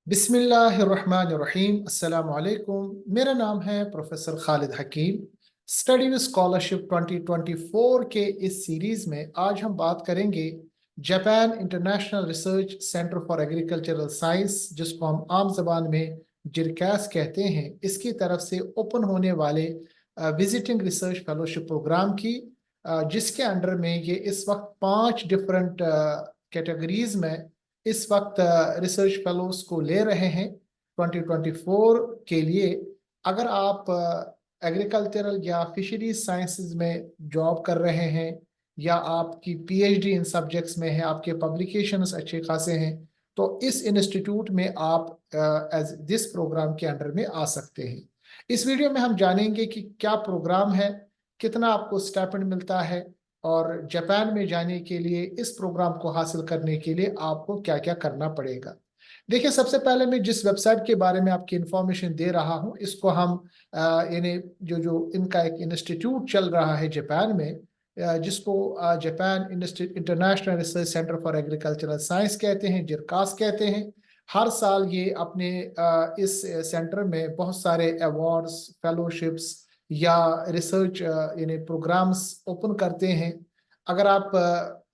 बिस्मिल्लाहिर्रहमानिर्रहीम। अस्सलाम वालेकुम। मेरा नाम है professor Khalid Hakim. Study with scholarship 2024 के इस सीरीज में आज हम बात करेंगे Japan international research center for agricultural science, जिसको हम आम जबान में जिरकैस कहते हैं, इसकी तरफ से ओपन होने वाले विजिटिंग रिसर्च फेलोशिप प्रोग्राम की, जिसके अंडर में ये इस वक्त 5 डिफरेंट कैटेगरीज में इस वक्त रिसर्च फेलोज को ले रहे हैं 2024 के लिए। अगर आप एग्रीकल्चरल या फिशरीज साइंसेज में जॉब कर रहे हैं या आपकी पीएचडी इन सब्जेक्ट्स में है, आपके पब्लिकेशंस अच्छे खासे हैं, तो इस इंस्टीट्यूट में आप एज दिस प्रोग्राम के अंडर में आ सकते हैं। इस वीडियो में हम जानेंगे कि क्या प्रोग्राम है, कितना आपको स्टाइपेंड मिलता है, और जापान में जाने के लिए इस प्रोग्राम को हासिल करने के लिए आपको क्या क्या करना पड़ेगा। देखिए, सबसे पहले मैं जिस वेबसाइट के बारे में आपकी इंफॉर्मेशन दे रहा हूं, इसको हम यानी जो जो इनका एक इंस्टीट्यूट चल रहा है जापान में, जिसको Japan international research center for agricultural science कहते हैं, जिरकास कहते हैं। हर साल ये अपने इस सेंटर में बहुत सारे अवार्ड्स, फेलोशिप्स या रिसर्च यानी प्रोग्राम्स ओपन करते हैं। अगर आप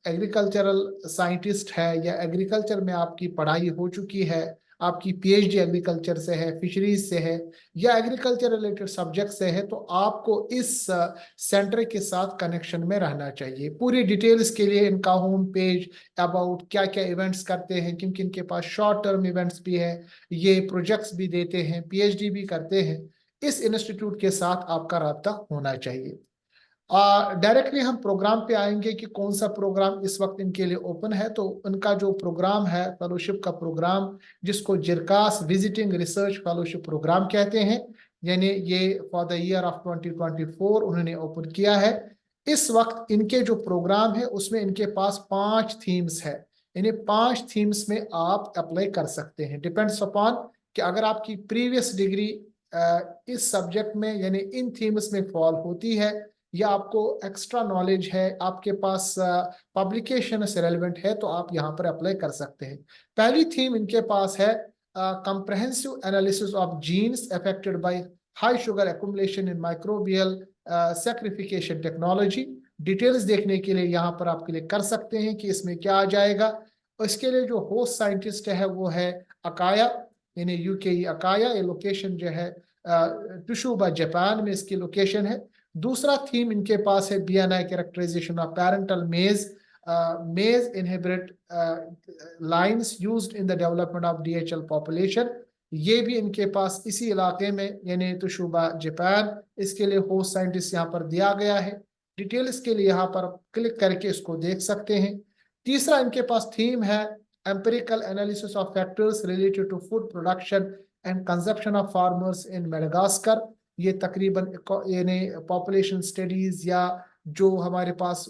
एग्रीकल्चरल साइंटिस्ट है या एग्रीकल्चर में आपकी पढ़ाई हो चुकी है, आपकी पीएचडी एग्रीकल्चर से है, फिशरीज से है या एग्रीकल्चर रिलेटेड सब्जेक्ट से है, तो आपको इस सेंटर के साथ कनेक्शन में रहना चाहिए। पूरी डिटेल्स के लिए इनका होम पेज, अबाउट क्या क्या इवेंट्स करते हैं, क्योंकि इनके पास शॉर्ट टर्म इवेंट्स भी है, ये प्रोजेक्ट्स भी देते हैं, पीएचडी भी करते हैं, इस इंस्टीट्यूट के साथ आपका राब्ता होना चाहिए। डायरेक्टली हम प्रोग्राम पे आएंगे कि कौन सा प्रोग्राम इस वक्त इनके लिए ओपन है। तो उनका जो प्रोग्राम है, फेलोशिप का प्रोग्राम, जिसको जिरकास विजिटिंग रिसर्च फेलोशिप प्रोग्राम कहते हैं, यानी ये फॉर द ईयर ऑफ 2024 उन्होंने ओपन किया है। इस वक्त इनके जो प्रोग्राम है उसमें इनके पास 5 थीम्स है, यानी 5 थीम्स में आप अप्लाई कर सकते हैं। डिपेंड्स अपॉन कि अगर आपकी प्रीवियस डिग्री इस सब्जेक्ट में यानी इन थीम्स में फॉल होती है, या आपको एक्स्ट्रा नॉलेज है, आपके पास पब्लिकेशन से रेलिवेंट है, तो आप यहाँ पर अप्लाई कर सकते हैं। पहली थीम इनके पास है comprehensive analysis of genes affected by high sugar accumulation in microbial saccharification technology. Details देखने के लिए यहाँ पर आप क्लिक कर सकते हैं कि इसमें क्या आ जाएगा। इसके लिए जो होस्ट साइंटिस्ट है वो है अकाया, यानी यूके अकाया। ये लोकेशन जो है टुशुबा जापान में इसकी लोकेशन है। दूसरा थीम इनके पास है बीएनआई कैरेक्टराइजेशन ऑफ पैरेंटल मेज मेज inhibit lines used in the development of DHL population. ये भी इनके पास इसी इलाके में यानी तोशुबा जापान, इसके लिए होस्ट साइंटिस्ट यहाँ पर दिया गया है। डिटेल्स के लिए यहाँ पर क्लिक करके इसको देख सकते हैं। तीसरा इनके पास थीम है empirical analysis of factors related to food production and consumption of farmers in Madagascar. ये तकरीबन यानी पॉपुलेशन स्टडीज या जो हमारे पास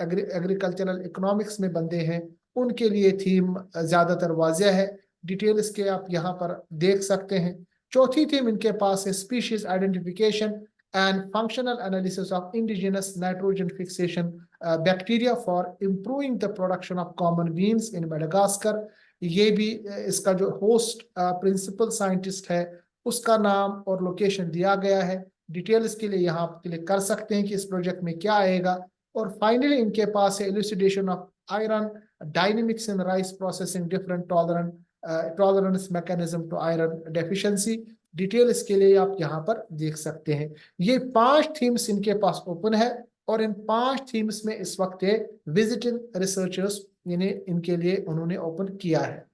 एग्रीकल्चरल इकोनॉमिक्स में बंदे हैं उनके लिए थीम ज्यादातर वाजिया है। डिटेल्स के आप यहाँ पर देख सकते हैं। चौथी थीम इनके पास है species identification and functional analysis of indigenous nitrogen fixation bacteria for improving the production of common beans in Madagascar. ये भी इसका जो होस्ट प्रिंसिपल साइंटिस्ट है उसका नाम और लोकेशन दिया गया है। डिटेल्स के लिए यहाँ आप क्लिक कर सकते हैं कि इस प्रोजेक्ट में क्या आएगा। और फाइनली इनके पास है elucidation of iron dynamics in rice processing different tolerance mechanism to iron deficiency. Details के लिए आप यहाँ पर देख सकते हैं। ये 5 थीम्स इनके पास ओपन है और इन 5 थीम्स में इस वक्त विजिटिंग रिसर्चर्स यानी इनके लिए उन्होंने ओपन किया है।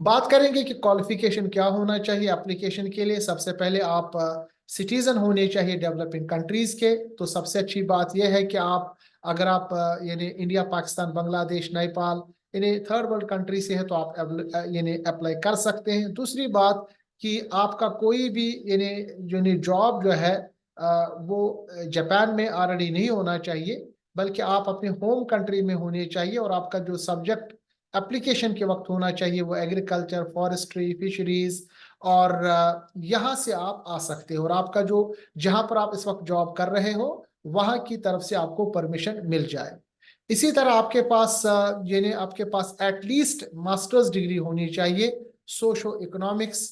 बात करेंगे कि क्वालिफिकेशन क्या होना चाहिए एप्लीकेशन के लिए। सबसे पहले आप सिटीजन होने चाहिए डेवलपिंग कंट्रीज के। तो सबसे अच्छी बात यह है कि आप अगर आप यानी इंडिया, पाकिस्तान, बांग्लादेश, नेपाल यानी थर्ड वर्ल्ड कंट्री से है तो आप यानी अप्लाई कर सकते हैं। दूसरी बात कि आपका कोई भी यानी जॉब जो है वो जापान में ऑलरेडी नहीं होना चाहिए, बल्कि आप अपने होम कंट्री में होने चाहिए और आपका जो सब्जेक्ट एप्लीकेशन के वक्त होना चाहिए वो एग्रीकल्चर, फॉरेस्ट्री, फिशरीज, और यहाँ से आप आ सकते हो और आपका जो जहाँ पर आप इस वक्त जॉब कर रहे हो वहाँ की तरफ से आपको परमिशन मिल जाए। इसी तरह आपके पास यानी आपके पास एटलीस्ट मास्टर्स डिग्री होनी चाहिए। सोशो इकोनॉमिक्स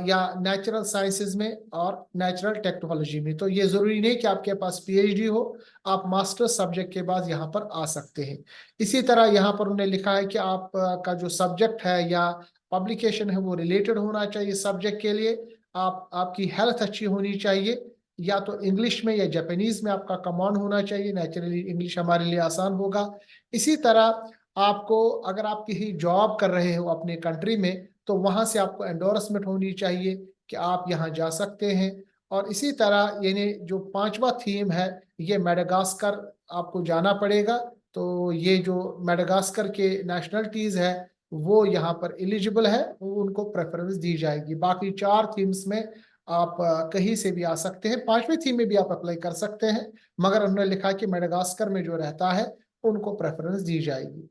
या नेचुरल साइंसेज में और नेचुरल टेक्नोलॉजी में। तो ये जरूरी नहीं कि आपके पास पीएचडी हो, आप मास्टर सब्जेक्ट के बाद यहाँ पर आ सकते हैं। इसी तरह यहाँ पर उन्होंने लिखा है कि आप का जो सब्जेक्ट है या पब्लिकेशन है वो रिलेटेड होना चाहिए सब्जेक्ट के लिए। आपकी हेल्थ अच्छी होनी चाहिए, या तो इंग्लिश में या जापानीज में आपका कमांड होना चाहिए, नेचुरली इंग्लिश हमारे लिए आसान होगा। इसी तरह आपको, अगर आप किसी जॉब कर रहे हो अपने कंट्री में, तो वहां से आपको एंडोर्समेंट होनी चाहिए कि आप यहाँ जा सकते हैं। और इसी तरह यानी जो पांचवा थीम है, ये मेडागास्कर आपको जाना पड़ेगा। तो ये जो मेडागास्कर के नेशनलिटीज है वो यहाँ पर एलिजिबल है, उनको प्रेफरेंस दी जाएगी। बाकी चार थीम्स में आप कहीं से भी आ सकते हैं, पांचवी थीम में भी आप अप्लाई कर सकते हैं, मगर उन्होंने लिखा कि मेडागास्कर में जो रहता है उनको प्रेफरेंस दी जाएगी।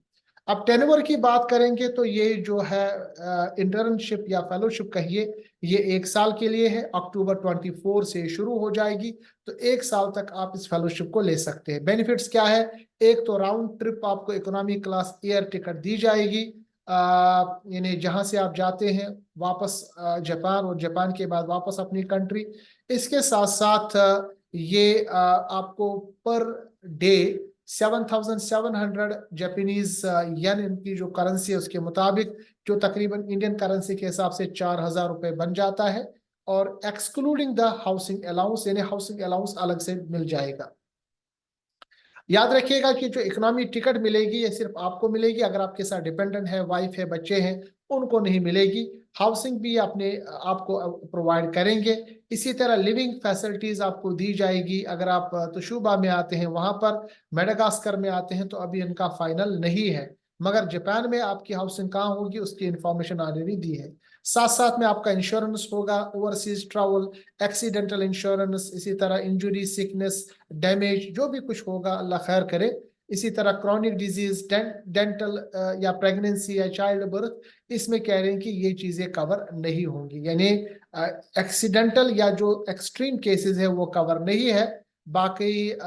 अब टेनवर की बात करेंगे तो ये जो है इंटर्नशिप या फेलोशिप कहिए, ये 1 साल के लिए है, अक्टूबर 24 से शुरू हो जाएगी। तो 1 साल तक आप इस फेलोशिप को ले सकते हैं। बेनिफिट्स क्या है? एक तो राउंड ट्रिप आपको इकोनॉमी क्लास एयर टिकट दी जाएगी, यानी जहां से आप जाते हैं वापस जापान, और जापान के बाद वापस अपनी कंट्री। इसके साथ साथ ये आपको पर डे 7,700 जापानीज येन, इनकी जो करेंसी है उसके मुताबिक, जो तकरीबन इंडियन करेंसी के हिसाब से 4,000 रुपये बन जाता है। और एक्सक्लूडिंग द हाउसिंग अलाउंस, यानी हाउसिंग अलाउंस अलग से मिल जाएगा। याद रखिएगा कि जो इकोनॉमी टिकट मिलेगी ये सिर्फ आपको मिलेगी, अगर आपके साथ डिपेंडेंट है, वाइफ है, बच्चे हैं, उनको नहीं मिलेगी। हाउसिंग भी अपने आपको प्रोवाइड करेंगे। इसी तरह लिविंग फैसिलिटीज आपको दी जाएगी। अगर आप तुशुबा में आते हैं, वहां पर मेडागास्कर में आते हैं, तो अभी इनका फाइनल नहीं है, मगर जापान में आपकी हाउसिंग कहाँ होगी उसकी इंफॉर्मेशन ऑलरेडी दी है। साथ साथ में आपका इंश्योरेंस होगा, ओवरसीज ट्रैवल, एक्सीडेंटल इंश्योरेंस, इसी तरह इंजुरी, सिकनेस, डैमेज, जो भी कुछ होगा अल्लाह खैर करे। इसी तरह क्रॉनिक डिजीज, डेंटल या प्रेगनेंसी या चाइल्ड बर्थ, इसमें कह रहे हैं कि ये चीजें कवर नहीं होंगी, यानी एक्सीडेंटल या जो एक्सट्रीम केसेस है वो कवर नहीं है। बाकी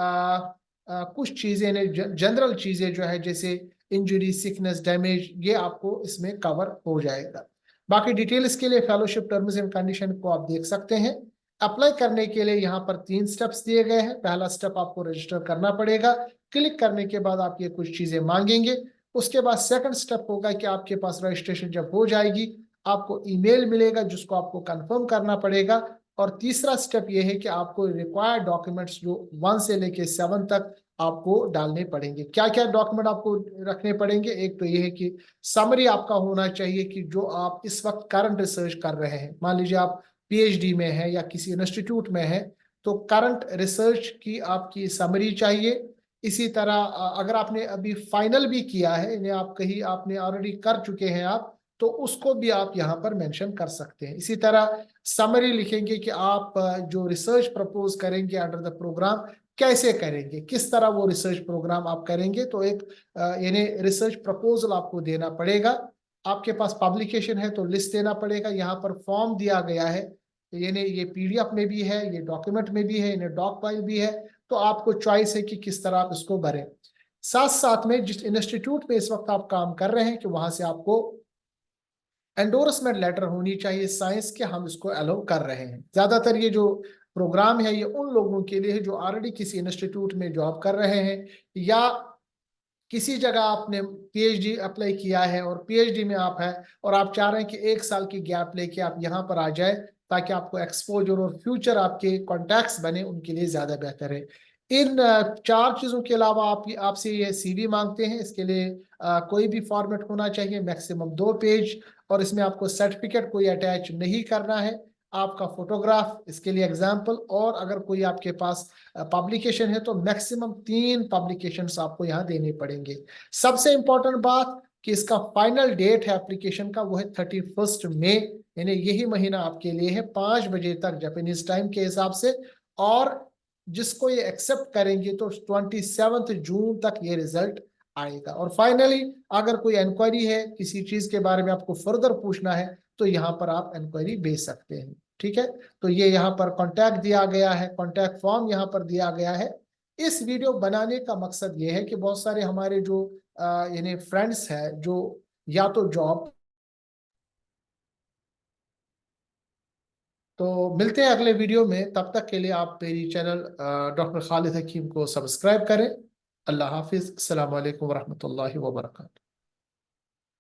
कुछ चीजें ने जनरल चीजें जो है जैसे इंजुरी, सिकनेस, डैमेज, ये आपको इसमें कवर हो जाएगा। बाकी डिटेल्स के लिए फेलोशिप टर्म्स एंड कंडीशन को आप देख सकते हैं। अप्लाई करने के लिए यहाँ पर 3 स्टेप्स दिए गए हैं। पहला स्टेप, आपको रजिस्टर करना पड़ेगा। क्लिक करने के बाद आप ये कुछ चीजें मांगेंगे। उसके बाद सेकंड स्टेप होगा कि आपके पास रजिस्ट्रेशन जब हो जाएगी, आपको ईमेल मिलेगा जिसको आपको कंफर्म करना पड़ेगा। और तीसरा स्टेप ये है कि आपको रिक्वायर्ड डॉक्यूमेंट्स जो 1 से लेके 7 तक आपको डालने पड़ेंगे। क्या क्या डॉक्यूमेंट आपको रखने पड़ेंगे? एक तो ये है कि समरी आपका होना चाहिए कि जो आप इस वक्त करंट रिसर्च कर रहे हैं। मान लीजिए आप पीएचडी में है या किसी इंस्टीट्यूट में है, तो करंट रिसर्च की आपकी समरी चाहिए। इसी तरह अगर आपने अभी फाइनल भी किया है, यानी आप कहीं आपने ऑलरेडी कर चुके हैं आप, तो उसको भी आप यहाँ पर मेंशन कर सकते हैं। इसी तरह समरी लिखेंगे कि आप जो रिसर्च प्रपोज करेंगे अंडर द प्रोग्राम कैसे करेंगे, किस तरह वो रिसर्च प्रोग्राम आप करेंगे। तो एक यानी रिसर्च प्रपोजल आपको देना पड़ेगा। आपके पास पब्लिकेशन है तो लिस्ट देना पड़ेगा। यहाँ पर फॉर्म दिया गया है, यानी ये पीडीएफ में भी है, ये डॉक्यूमेंट में भी है, यानी डॉक फाइल भी है। तो आपको चॉइस है कि किस तरह आप इसको भरें। साथ साथ में जिस इंस्टीट्यूट में इस वक्त आप काम कर रहे हैं, कि वहां से आपको एंडोर्समेंट लेटर होनी चाहिए साइंस के, हम इसको अलाउ कर रहे हैं। ज्यादातर ये जो प्रोग्राम है ये उन लोगों के लिए है जो ऑलरेडी किसी इंस्टीट्यूट में जॉब कर रहे हैं, या किसी जगह आपने पीएचडी अप्लाई किया है और पीएचडी में आप है और आप चाह रहे हैं कि 1 साल की गैप लेके आप यहाँ पर आ जाए, ताकि आपको एक्सपोजर और फ्यूचर आपके कॉन्टैक्ट्स बने, उनके लिए ज्यादा बेहतर है। इन 4 चीजों के अलावा आप आपसे ये सीवी मांगते हैं। इसके लिए कोई भी फॉर्मेट होना चाहिए, मैक्सिमम 2 पेज, और इसमें आपको सर्टिफिकेट कोई अटैच नहीं करना है। आपका फोटोग्राफ इसके लिए एग्जाम्पल, और अगर कोई आपके पास पब्लिकेशन है तो मैक्सिमम 3 पब्लिकेशंस आपको यहाँ देने पड़ेंगे। सबसे इंपॉर्टेंट बात कि इसका फाइनल डेट है एप्लीकेशन का, वो है 31 मई, यानी यही महीना आपके लिए है, 5 बजे तक जापानीज टाइम के हिसाब से। और जिसको ये एक्सेप्ट करेंगे तो 27 जून तक ये रिजल्ट आएगा। और फाइनली अगर कोई इंक्वायरी है, किसी चीज के बारे में आपको फर्दर पूछना है, तो यहाँ पर आप इंक्वायरी भेज सकते हैं। ठीक है, तो ये यहाँ पर कॉन्टैक्ट दिया गया है, कॉन्टैक्ट फॉर्म यहाँ पर दिया गया है। इस वीडियो बनाने का मकसद ये है कि बहुत सारे हमारे जो यानी फ्रेंड्स है जो या तो जॉब तो मिलते हैं अगले वीडियो में, तब तक के लिए आप मेरी चैनल डॉक्टर खालिद हकीम को सब्सक्राइब करें। अल्लाह हाफिज, अस्सलाम वालेकुम वरहमतुल्लाहि वबरकातुहू।